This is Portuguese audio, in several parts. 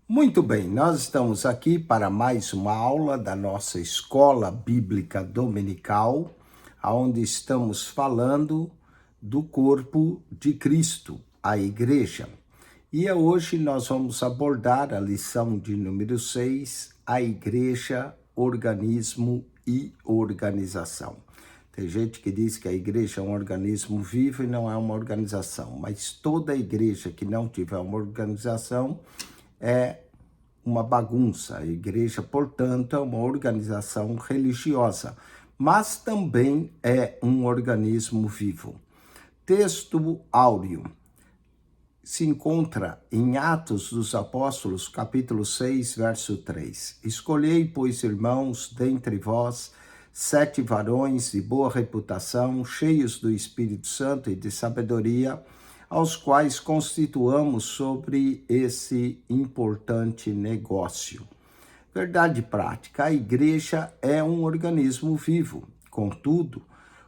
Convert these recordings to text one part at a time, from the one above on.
Muito bem, nós estamos aqui para mais uma aula da nossa Escola Bíblica Dominical, onde estamos falando do corpo de Cristo, a Igreja. E hoje nós vamos abordar a lição de número 6, a Igreja, Organismo e Organização. Tem gente que diz que a igreja é um organismo vivo e não é uma organização, mas toda igreja que não tiver uma organização é uma bagunça. A igreja, portanto, é uma organização religiosa, mas também é um organismo vivo. Texto áureo se encontra em Atos dos Apóstolos, capítulo 6, verso 3. Escolhei, pois, irmãos, dentre vós, 7 varões de boa reputação, cheios do Espírito Santo e de sabedoria, aos quais constituamos sobre esse importante negócio. Verdade prática, a igreja é um organismo vivo. Contudo,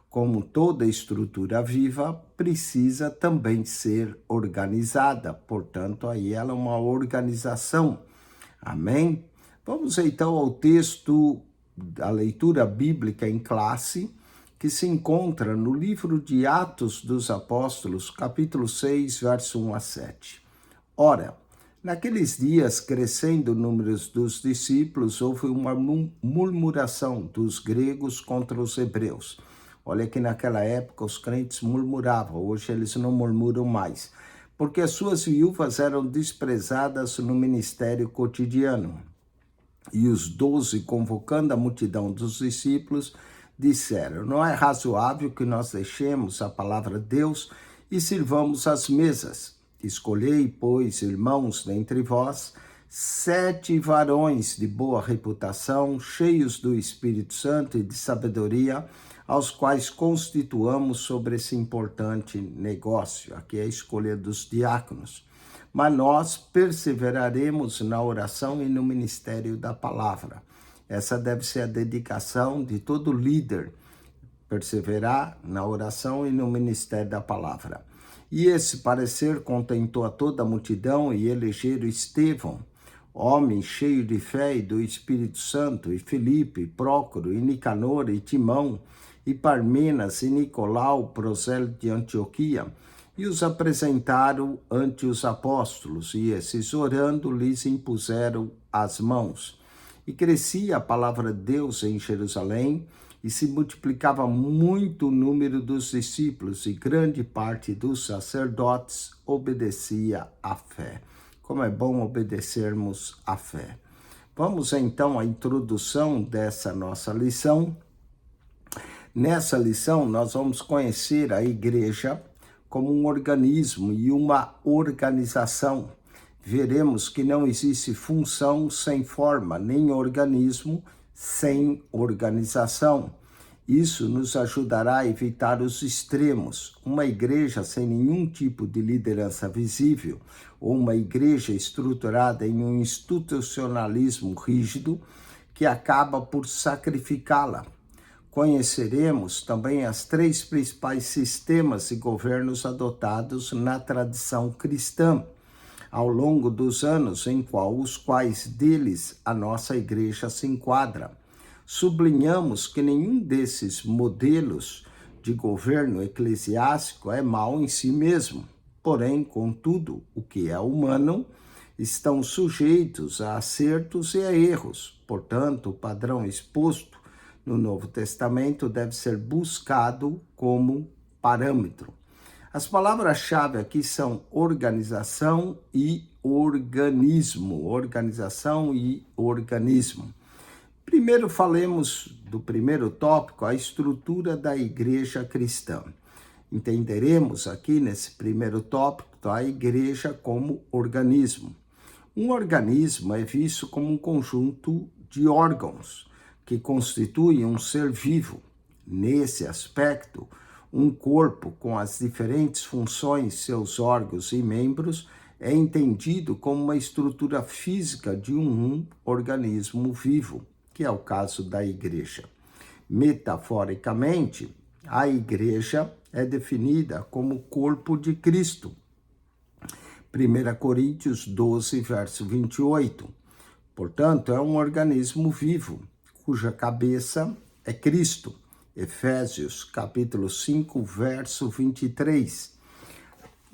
como toda estrutura viva, precisa também ser organizada. Portanto, aí ela é uma organização. Amém? Vamos então ao texto da leitura bíblica em classe, que se encontra no livro de Atos dos Apóstolos, capítulo 6, verso 1 a 7. Ora, naqueles dias, crescendo o número dos discípulos, houve uma murmuração dos gregos contra os hebreus. Olha que naquela época os crentes murmuravam, hoje eles não murmuram mais, porque as suas viúvas eram desprezadas no ministério cotidiano. E os 12, convocando a multidão dos discípulos, disseram: não é razoável que nós deixemos a palavra de Deus e sirvamos as mesas. Escolhei, pois, irmãos, dentre vós, 7 varões de boa reputação, cheios do Espírito Santo e de sabedoria, aos quais constituamos sobre esse importante negócio. Aqui é a escolha dos diáconos. Mas nós perseveraremos na oração e no ministério da palavra. Essa deve ser a dedicação de todo líder, perseverar na oração e no ministério da palavra. E esse parecer contentou a toda a multidão e elegeram Estevão, homem cheio de fé e do Espírito Santo, e Filipe, Prócoro, e Nicanor, e Timão, e Parmenas, e Nicolau, prosélito de Antioquia, e os apresentaram ante os apóstolos, e esses, orando, lhes impuseram as mãos. E crescia a palavra de Deus em Jerusalém, e se multiplicava muito o número dos discípulos, e grande parte dos sacerdotes obedecia à fé. Como é bom obedecermos à fé. Vamos então à introdução dessa nossa lição. Nessa lição, nós vamos conhecer a igreja como um organismo e uma organização. Veremos que não existe função sem forma, nem organismo sem organização. Isso nos ajudará a evitar os extremos. Uma igreja sem nenhum tipo de liderança visível, ou uma igreja estruturada em um institucionalismo rígido, que acaba por sacrificá-la. Conheceremos também as 3 principais sistemas de governos adotados na tradição cristã, ao longo dos anos os quais deles a nossa igreja se enquadra. Sublinhamos que nenhum desses modelos de governo eclesiástico é mau em si mesmo. Porém, contudo, o que é humano estão sujeitos a acertos e a erros. Portanto, o padrão exposto no Novo Testamento deve ser buscado como parâmetro. As palavras-chave aqui são organização e organismo. Organização e organismo. Primeiro falemos do primeiro tópico, a estrutura da igreja cristã. Entenderemos aqui nesse primeiro tópico a igreja como organismo. Um organismo é visto como um conjunto de órgãos que constituem um ser vivo. Nesse aspecto, um corpo com as diferentes funções, seus órgãos e membros, é entendido como uma estrutura física de um organismo vivo, que é o caso da igreja. Metaforicamente, a igreja é definida como o corpo de Cristo. 1 Coríntios 12, verso 28. Portanto, é um organismo vivo, cuja cabeça é Cristo. Efésios, capítulo 5, verso 23.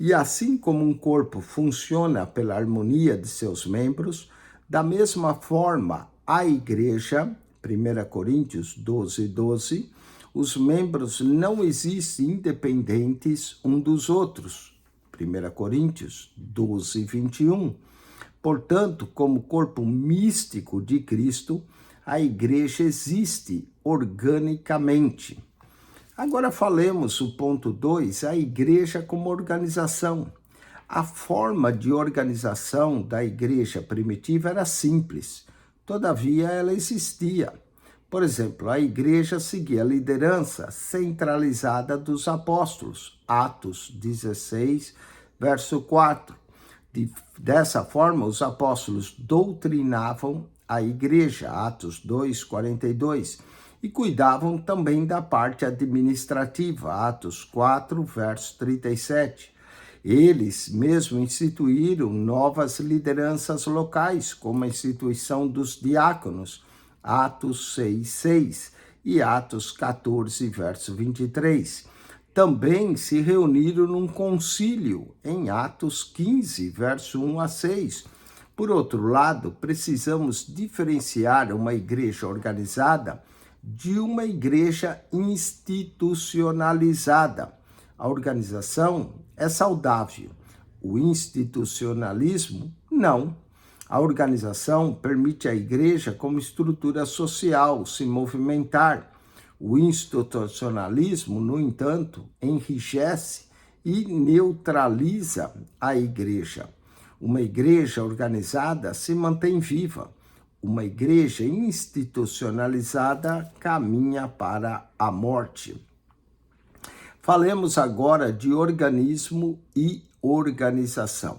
E assim como um corpo funciona pela harmonia de seus membros, da mesma forma a igreja, 1 Coríntios 12, 12, os membros não existem independentes um dos outros, 1 Coríntios 12, 21. Portanto, como corpo místico de Cristo, a igreja existe organicamente. Agora falemos o ponto 2, a igreja como organização. A forma de organização da igreja primitiva era simples, todavia ela existia. Por exemplo, a igreja seguia a liderança centralizada dos apóstolos, Atos 16, verso 4. Dessa forma, os apóstolos doutrinavam a igreja, Atos 2, 42, e cuidavam também da parte administrativa, Atos 4, verso 37. Eles mesmo instituíram novas lideranças locais, como a instituição dos diáconos, Atos 6, 6 e Atos 14, verso 23. Também se reuniram num concílio, em Atos 15, verso 1 a 6. Por outro lado, precisamos diferenciar uma igreja organizada de uma igreja institucionalizada. A organização é saudável, o institucionalismo não. A organização permite à igreja, como estrutura social, se movimentar. O institucionalismo, no entanto, enrijece e neutraliza a igreja. Uma igreja organizada se mantém viva. Uma igreja institucionalizada caminha para a morte. Falemos agora de organismo e organização.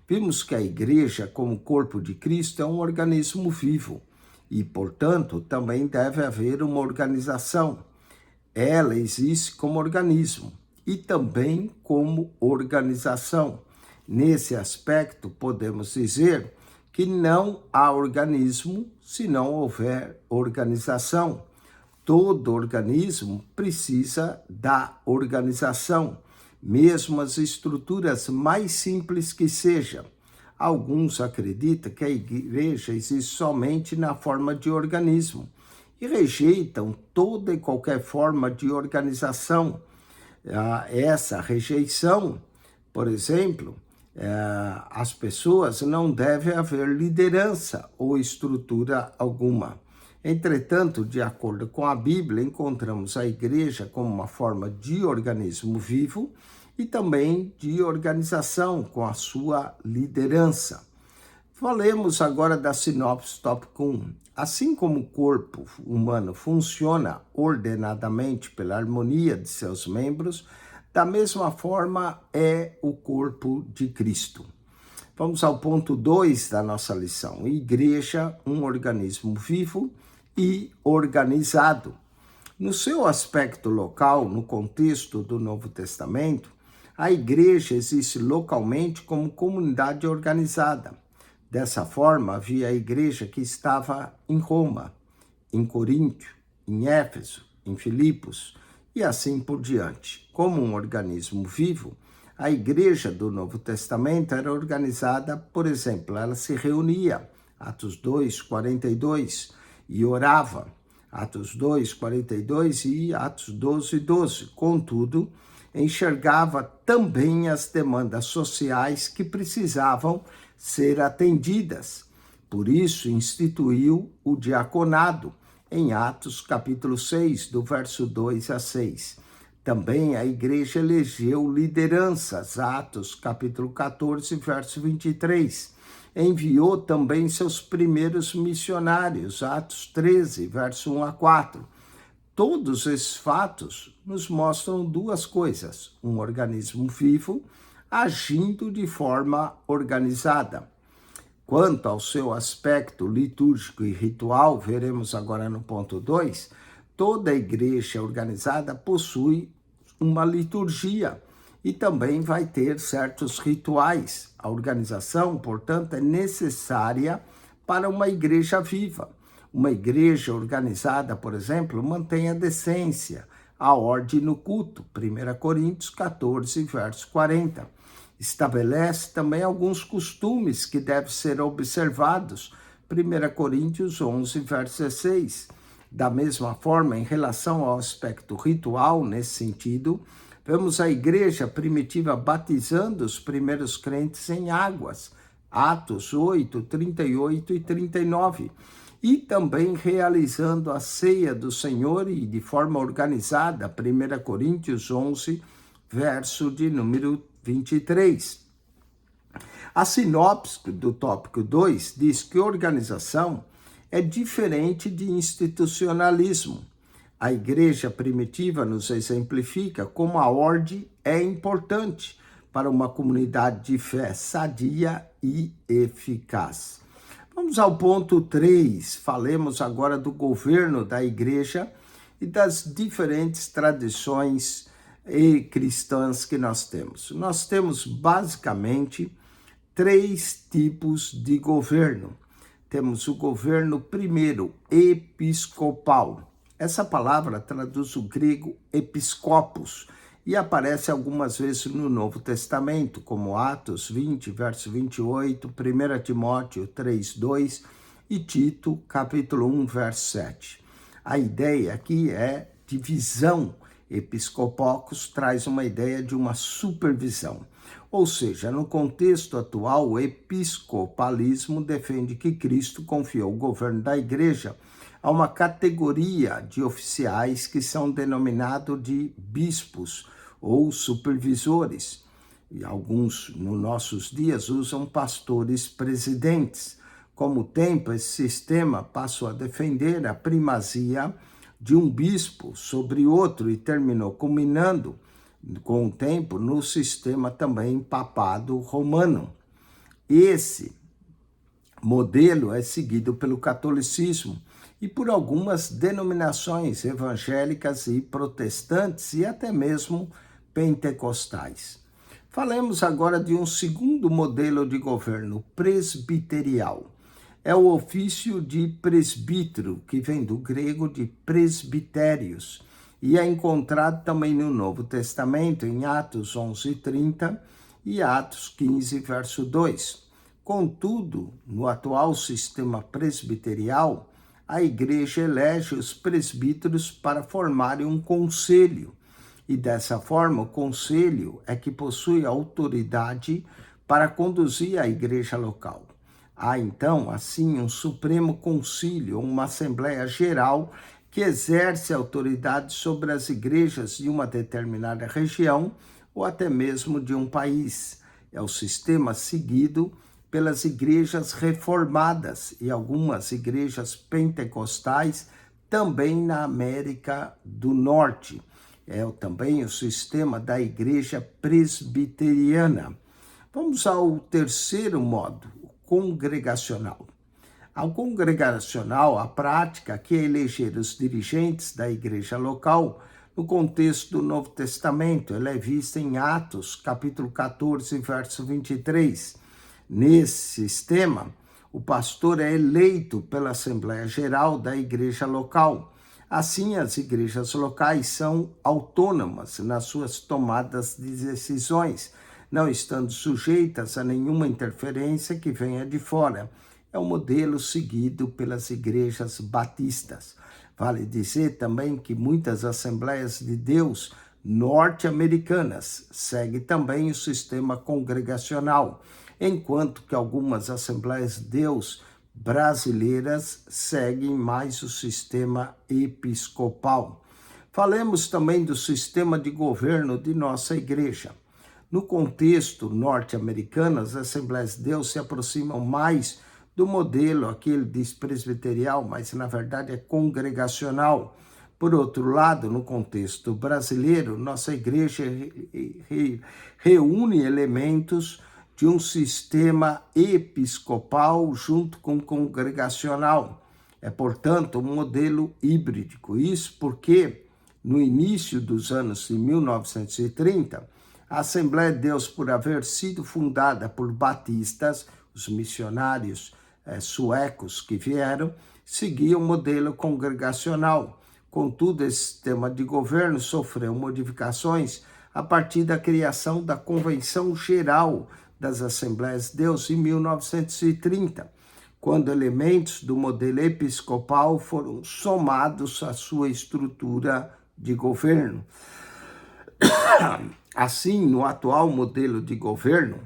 Vimos que a igreja, como corpo de Cristo, é um organismo vivo e, portanto, também deve haver uma organização. Ela existe como organismo e também como organização. Nesse aspecto, podemos dizer que não há organismo se não houver organização. Todo organismo precisa da organização, mesmo as estruturas mais simples que sejam. Alguns acreditam que a igreja existe somente na forma de organismo e rejeitam toda e qualquer forma de organização. Essa rejeição, por exemplo, as pessoas não devem haver liderança ou estrutura alguma. Entretanto, de acordo com a Bíblia, encontramos a igreja como uma forma de organismo vivo e também de organização com a sua liderança. Falemos agora da sinopse tópico 1. Assim como o corpo humano funciona ordenadamente pela harmonia de seus membros, da mesma forma é o corpo de Cristo. Vamos ao ponto 2 da nossa lição. Igreja, um organismo vivo e organizado. No seu aspecto local, no contexto do Novo Testamento, a igreja existe localmente como comunidade organizada. Dessa forma, havia a igreja que estava em Roma, em Coríntio, em Éfeso, em Filipos e assim por diante. Como um organismo vivo, a igreja do Novo Testamento era organizada, por exemplo, ela se reunia, Atos 2, 42, e orava, Atos 2, 42 e Atos 12, 12. Contudo, enxergava também as demandas sociais que precisavam ser atendidas. Por isso, instituiu o diaconado, em Atos capítulo 6, do verso 2 a 6. Também a igreja elegeu lideranças, Atos capítulo 14, verso 23. Enviou também seus primeiros missionários, Atos 13, verso 1 a 4. Todos esses fatos nos mostram duas coisas: um organismo vivo agindo de forma organizada. Quanto ao seu aspecto litúrgico e ritual, veremos agora no ponto 2, toda a igreja organizada possui uma liturgia e também vai ter certos rituais. A organização, portanto, é necessária para uma igreja viva. Uma igreja organizada, por exemplo, mantém a decência, a ordem no culto, 1 Coríntios 14, verso 40. Estabelece também alguns costumes que devem ser observados, 1 Coríntios 11, verso 16. Da mesma forma, em relação ao aspecto ritual, nesse sentido, vemos a igreja primitiva batizando os primeiros crentes em águas, Atos 8, 38 e 39, e também realizando a ceia do Senhor e de forma organizada, 1 Coríntios 11, verso de número 23. A sinopse do tópico 2 diz que organização é diferente de institucionalismo. A igreja primitiva nos exemplifica como a ordem é importante para uma comunidade de fé sadia e eficaz. Vamos ao ponto 3. Falemos agora do governo da igreja e das diferentes tradições cristãs que nós temos. Nós temos basicamente 3 tipos de governo. Temos o governo primeiro, episcopal. Essa palavra traduz o grego episcopos e aparece algumas vezes no Novo Testamento, como Atos 20, verso 28, 1 Timóteo 3, 2 e Tito, capítulo 1, verso 7. A ideia aqui é divisão. Episcopocos traz uma ideia de uma supervisão. Ou seja, no contexto atual, o episcopalismo defende que Cristo confiou o governo da igreja a uma categoria de oficiais que são denominados de bispos ou supervisores. E alguns, nos nossos dias, usam pastores presidentes. Com o tempo, esse sistema passou a defender a primazia de um bispo sobre outro e terminou culminando, com o tempo, no sistema também papado romano. Esse modelo é seguido pelo catolicismo e por algumas denominações evangélicas e protestantes e até mesmo pentecostais. Falemos agora de um segundo modelo de governo, presbiterial. É o ofício de presbítero, que vem do grego de presbitérios, e é encontrado também no Novo Testamento, em Atos 11:30 e Atos 15, verso 2. Contudo, no atual sistema presbiterial, a igreja elege os presbíteros para formarem um conselho, e dessa forma o conselho é que possui autoridade para conduzir a igreja local. Há então, assim, um Supremo Concílio, uma Assembleia Geral que exerce autoridade sobre as igrejas de uma determinada região ou até mesmo de um país. É o sistema seguido pelas igrejas reformadas e algumas igrejas pentecostais também na América do Norte. É também o sistema da igreja presbiteriana. Vamos ao terceiro modo, o congregacional. Ao congregacional, a prática que é eleger os dirigentes da igreja local no contexto do Novo Testamento. Ela é vista em Atos, capítulo 14, verso 23. Nesse sistema, o pastor é eleito pela Assembleia Geral da igreja local. Assim, as igrejas locais são autônomas nas suas tomadas de decisões, não estando sujeitas a nenhuma interferência que venha de fora. É o modelo seguido pelas igrejas batistas. Vale dizer também que muitas Assembleias de Deus norte-americanas seguem também o sistema congregacional, enquanto que algumas Assembleias de Deus brasileiras seguem mais o sistema episcopal. Falemos também do sistema de governo de nossa igreja. No contexto norte-americano, as Assembleias de Deus se aproximam mais do modelo, aquele diz presbiterial, mas na verdade é congregacional. Por outro lado, no contexto brasileiro, nossa igreja reúne elementos de um sistema episcopal junto com congregacional. É, portanto, um modelo híbrido. Isso porque, no início dos anos de 1930, A Assembleia de Deus, por haver sido fundada por batistas, os missionários suecos que vieram, seguia o modelo congregacional. Contudo, esse sistema de governo sofreu modificações a partir da criação da Convenção Geral das Assembleias de Deus em 1930, quando elementos do modelo episcopal foram somados à sua estrutura de governo. Assim, no atual modelo de governo,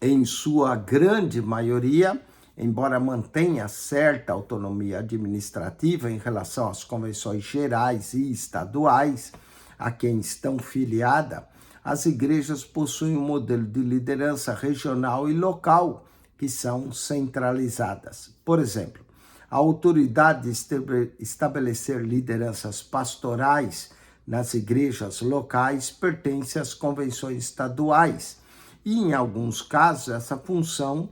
em sua grande maioria, embora mantenha certa autonomia administrativa em relação às convenções gerais e estaduais a quem estão filiadas, as igrejas possuem um modelo de liderança regional e local que são centralizadas. Por exemplo, a autoridade de estabelecer lideranças pastorais nas igrejas locais pertence às convenções estaduais e, em alguns casos, essa função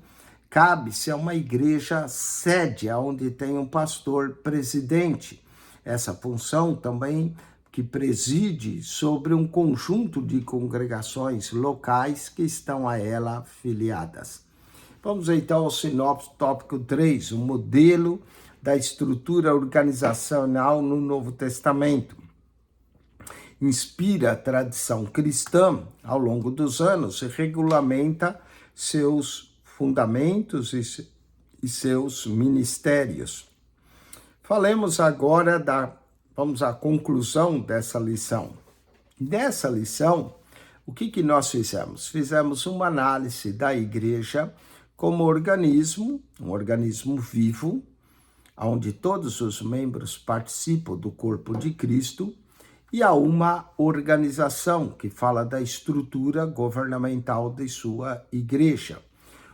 cabe-se a uma igreja sede, onde tem um pastor presidente. Essa função também que preside sobre um conjunto de congregações locais que estão a ela filiadas. Vamos então ao sinopse tópico 3, o modelo da estrutura organizacional no Novo Testamento. Inspira a tradição cristã ao longo dos anos e regulamenta seus fundamentos e seus ministérios. Falemos agora vamos à conclusão dessa lição. Nessa lição, o que nós fizemos? Fizemos uma análise da igreja como organismo, um organismo vivo, onde todos os membros participam do corpo de Cristo, e há uma organização que fala da estrutura governamental de sua igreja.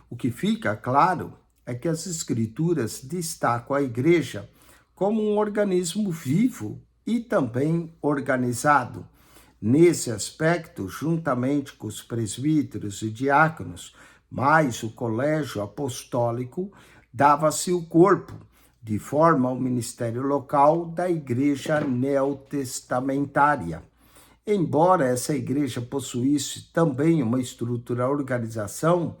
O que fica claro é que as Escrituras destacam a igreja como um organismo vivo e também organizado. Nesse aspecto, juntamente com os presbíteros e diáconos, mais o colégio apostólico, dava-se o corpo, de forma ao ministério local da igreja neotestamentária. Embora essa igreja possuísse também uma estrutura organizacional,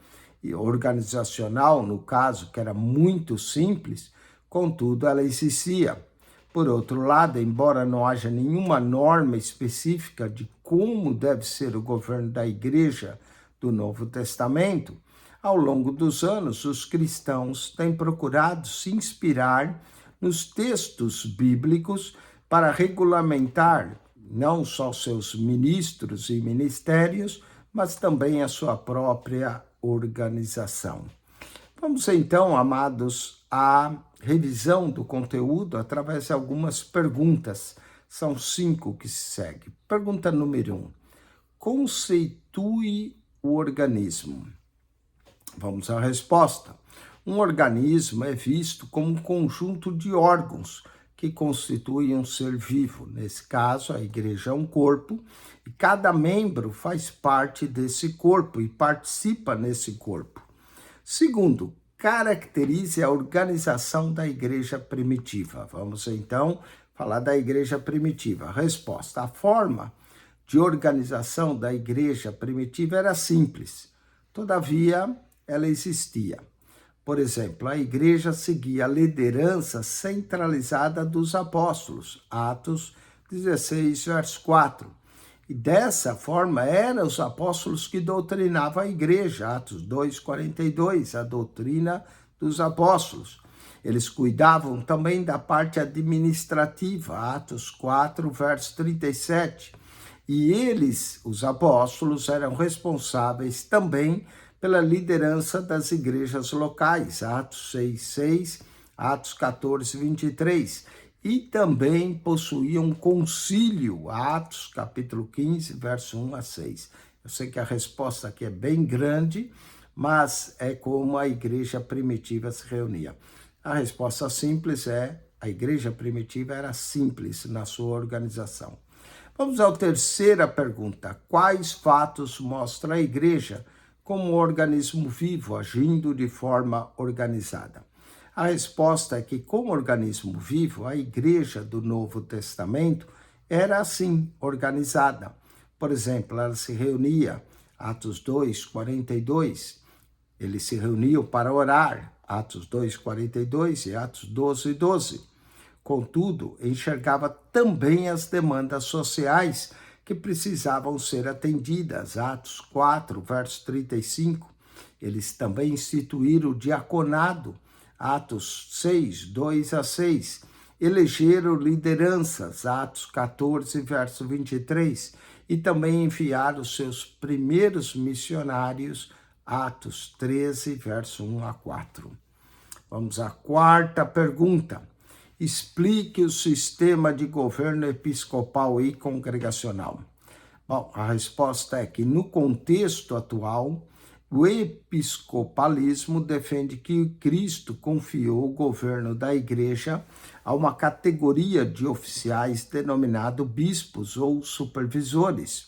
no caso, que era muito simples, contudo, ela existia. Por outro lado, embora não haja nenhuma norma específica de como deve ser o governo da igreja do Novo Testamento, ao longo dos anos, os cristãos têm procurado se inspirar nos textos bíblicos para regulamentar não só seus ministros e ministérios, mas também a sua própria organização. Vamos então, amados, à revisão do conteúdo através de algumas perguntas. São 5 que se seguem. Pergunta número 1. Conceitue o organismo. Vamos à resposta. Um organismo é visto como um conjunto de órgãos que constituem um ser vivo. Nesse caso, a igreja é um corpo e cada membro faz parte desse corpo e participa nesse corpo. Segundo, caracterize a organização da igreja primitiva. Vamos então falar da igreja primitiva. Resposta: a forma de organização da igreja primitiva era simples. Todavia, ela existia. Por exemplo, a igreja seguia a liderança centralizada dos apóstolos, Atos 16, verso 4. E dessa forma, eram os apóstolos que doutrinavam a igreja, Atos 2, 42, a doutrina dos apóstolos. Eles cuidavam também da parte administrativa, Atos 4, verso 37. E eles, os apóstolos, eram responsáveis também pela liderança das igrejas locais, Atos 6, 6, Atos 14, 23. E também possuíam um concílio, Atos capítulo 15, verso 1 a 6. Eu sei que a resposta aqui é bem grande, mas é como a igreja primitiva se reunia. A resposta simples é: a igreja primitiva era simples na sua organização. Vamos à terceira pergunta. Quais fatos mostra a igreja como um organismo vivo, agindo de forma organizada? A resposta é que, como organismo vivo, a igreja do Novo Testamento era assim, organizada. Por exemplo, ela se reunia, Atos 2, 42, eles se reuniam para orar, Atos 2, 42 e Atos 12, 12. Contudo, enxergava também as demandas sociais que precisavam ser atendidas, Atos 4, verso 35. Eles também instituíram o diaconado, Atos 6, 2 a 6. Elegeram lideranças, Atos 14, verso 23. E também enviaram seus primeiros missionários, Atos 13, verso 1 a 4. Vamos à quarta pergunta. Explique o sistema de governo episcopal e congregacional. Bom, a resposta é que no contexto atual, o episcopalismo defende que Cristo confiou o governo da igreja a uma categoria de oficiais denominado bispos ou supervisores.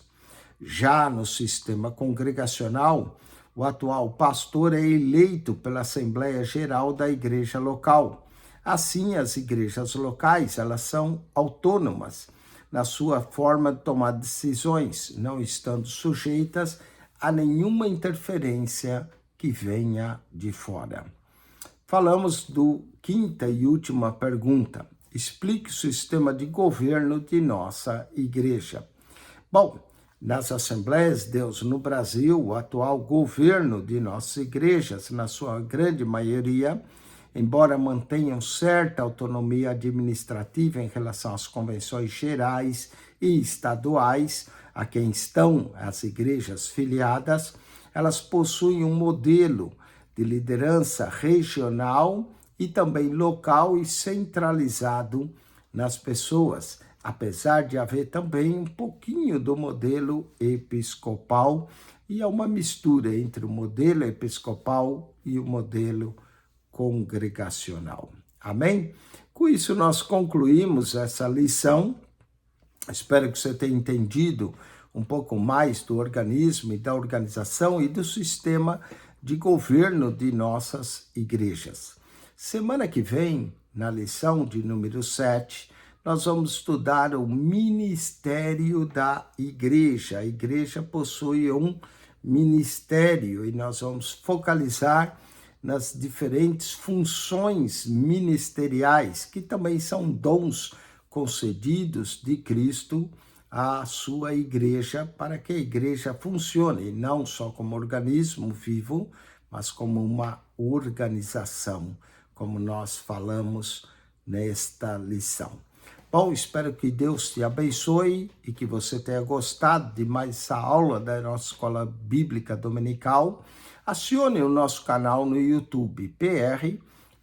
Já no sistema congregacional, o atual pastor é eleito pela Assembleia Geral da igreja local. Assim, as igrejas locais, elas são autônomas na sua forma de tomar decisões, não estando sujeitas a nenhuma interferência que venha de fora. Falamos do quinta e última pergunta. Explique o sistema de governo de nossa igreja. Bom, nas Assembleias de Deus no Brasil, o atual governo de nossas igrejas, na sua grande maioria, embora mantenham certa autonomia administrativa em relação às convenções gerais e estaduais, a quem estão as igrejas filiadas, elas possuem um modelo de liderança regional e também local e centralizado nas pessoas, apesar de haver também um pouquinho do modelo episcopal, e é uma mistura entre o modelo episcopal e o modelo congregacional. Amém? Com isso, nós concluímos essa lição. Espero que você tenha entendido um pouco mais do organismo e da organização e do sistema de governo de nossas igrejas. Semana que vem, na lição de número 7, nós vamos estudar o ministério da igreja. A igreja possui um ministério e nós vamos focalizar nas diferentes funções ministeriais, que também são dons concedidos de Cristo à sua igreja, para que a igreja funcione, não só como organismo vivo, mas como uma organização, como nós falamos nesta lição. Bom, espero que Deus te abençoe e que você tenha gostado de mais essa aula da nossa Escola Bíblica Dominical. Acione o nosso canal no YouTube, PR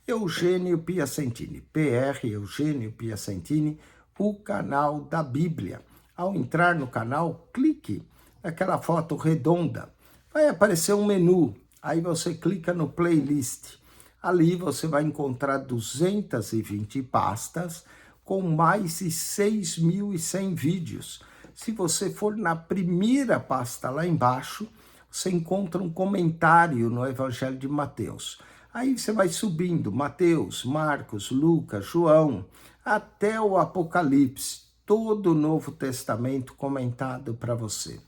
Eugênio Piacentini. PR Eugênio Piacentini, o canal da Bíblia. Ao entrar no canal, clique naquela foto redonda. Vai aparecer um menu. Aí você clica no playlist. Ali você vai encontrar 220 pastas com mais de 6.100 vídeos. Se você for na primeira pasta lá embaixo, você encontra um comentário no Evangelho de Mateus. Aí você vai subindo, Mateus, Marcos, Lucas, João, até o Apocalipse, todo o Novo Testamento comentado para você.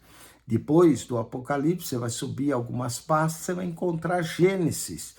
Depois do Apocalipse, você vai subir algumas pastas, você vai encontrar Gênesis,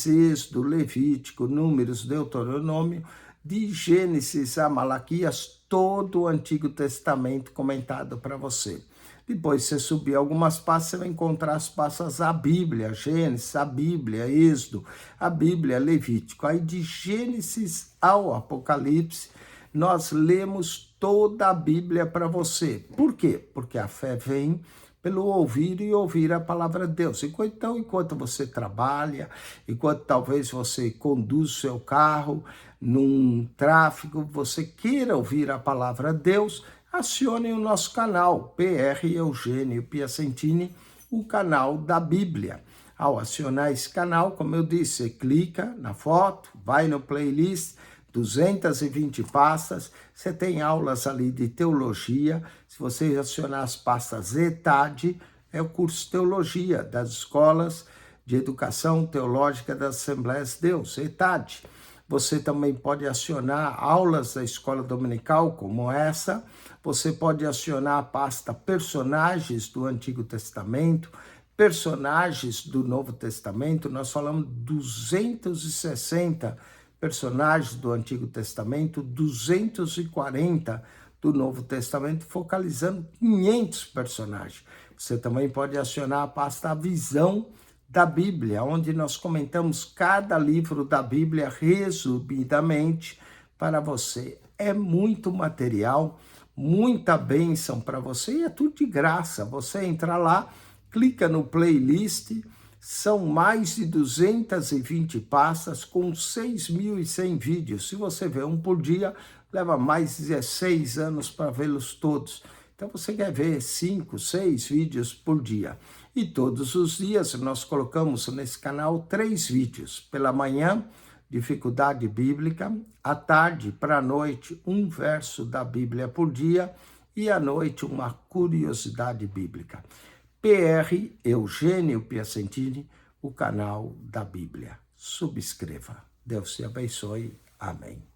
Êxodo, Levítico, Números, Deuteronômio, de Gênesis a Malaquias, todo o Antigo Testamento comentado para você. Depois você subir algumas pastas, você vai encontrar as pastas a Bíblia, Gênesis, a Bíblia, Êxodo, a Bíblia, Levítico. Aí de Gênesis ao Apocalipse, nós lemos toda a Bíblia para você. Por quê? Porque a fé vem pelo ouvir e ouvir a palavra de Deus. Então, enquanto você trabalha, enquanto talvez você conduz o seu carro num tráfego, você queira ouvir a palavra de Deus, acione o nosso canal, PR Eugênio Piacentini, o canal da Bíblia. Ao acionar esse canal, como eu disse, você clica na foto, vai no playlist, 220 pastas, você tem aulas ali de teologia. Se você acionar as pastas ETAD, é o curso de teologia das escolas de educação teológica das Assembleias de Deus, ETAD. Você também pode acionar aulas da escola dominical como essa. Você pode acionar a pasta Personagens do Antigo Testamento, Personagens do Novo Testamento. Nós falamos 260 personagens do Antigo Testamento, 240 do Novo Testamento, focalizando 500 personagens. Você também pode acionar a pasta A Visão da Bíblia, onde nós comentamos cada livro da Bíblia resumidamente para você. É muito material, muita bênção para você e é tudo de graça. Você entra lá, clica no playlist, são mais de 220 pastas com 6.100 vídeos. Se você vê um por dia, leva mais de 16 anos para vê-los todos. Então você quer ver 5, 6 vídeos por dia. E todos os dias nós colocamos nesse canal 3 vídeos. Pela manhã, dificuldade bíblica. À tarde, para a noite, um verso da Bíblia por dia. E à noite, uma curiosidade bíblica. PR Eugênio Piacentini, o canal da Bíblia. Subscreva. Deus te abençoe. Amém.